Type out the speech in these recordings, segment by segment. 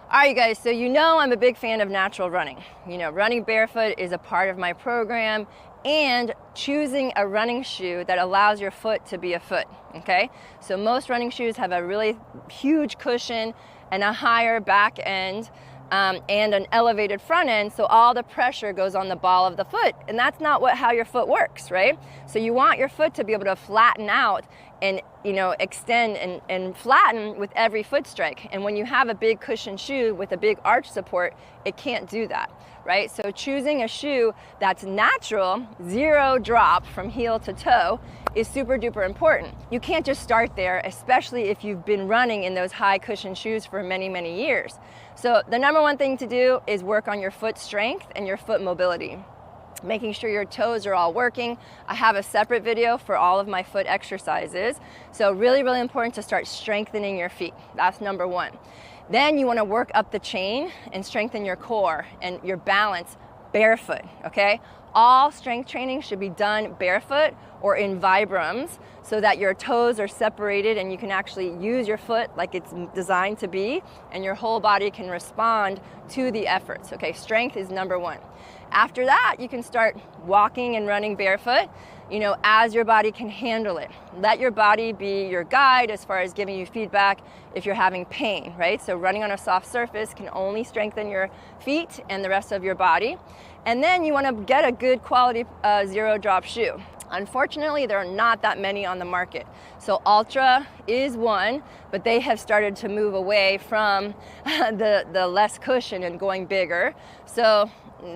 All right, you guys, so you know I'm a big fan of natural running. You know, running barefoot is a part of my program, and choosing a running shoe that allows your foot to be a foot, okay? So most running shoes have a really huge cushion and a higher back end and an elevated front end, so all the pressure goes on the ball of the foot, and that's not how your foot works, right? So you want your foot to be able to flatten out and extend and flatten with every foot strike. And when you have a big cushion shoe with a big arch support, it can't do that, right? So choosing a shoe that's natural, zero drop from heel to toe, is super duper important. You can't just start there, especially if you've been running in those high cushion shoes for many, many years. So the number one thing to do is work on your foot strength and your foot mobility, making sure your toes are all working. I have a separate video for all of my foot exercises. So really, really important to start strengthening your feet. That's number one. Then you want to work up the chain and strengthen your core and your balance barefoot, okay? All strength training should be done barefoot or in Vibrams so that your toes are separated and you can actually use your foot like it's designed to be, and your whole body can respond to the efforts, okay? Strength is number one. After that, you can start walking and running barefoot, as your body can handle it. Let your body be your guide as far as giving you feedback if you're having pain, right? So running on a soft surface can only strengthen your feet and the rest of your body. And then you want to get a good quality zero drop shoe. Unfortunately, there are not that many on the market. So Ultra is one, but they have started to move away from the less cushion and going bigger. So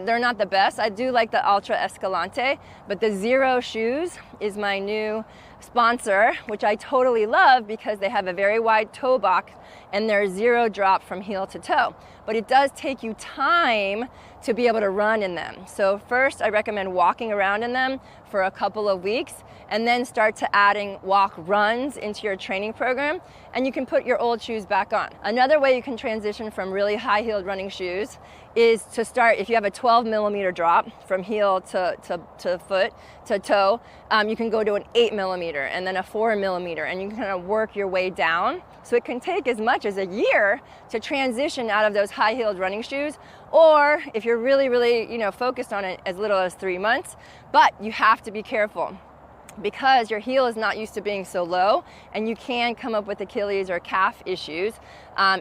they're not the best. I do like the Ultra Escalante, but the Zero shoes is my new sponsor, which I totally love because they have a very wide toe box and they're zero drop from heel to toe. But it does take you time to be able to run in them. So first, I recommend walking around in them for a couple of weeks and then start to adding walk runs into your training program, and you can put your old shoes back on. Another way you can transition from really high-heeled running shoes is to start, if you have a 12 millimeter drop from heel to foot to toe, you can go to an 8 millimeter and then a 4 millimeter, and you can kind of work your way down. So it can take as much as a year to transition out of those high-heeled running shoes, or if you're really, really focused on it, as little as 3 months. But you have to be careful because your heel is not used to being so low, and you can come up with Achilles or calf issues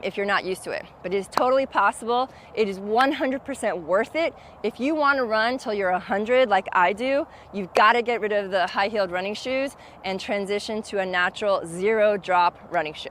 if you're not used to it. But it is totally possible. It is 100% worth it. If you want to run till you're 100 like I do, you've got to get rid of the high-heeled running shoes and transition to a natural zero drop running shoe.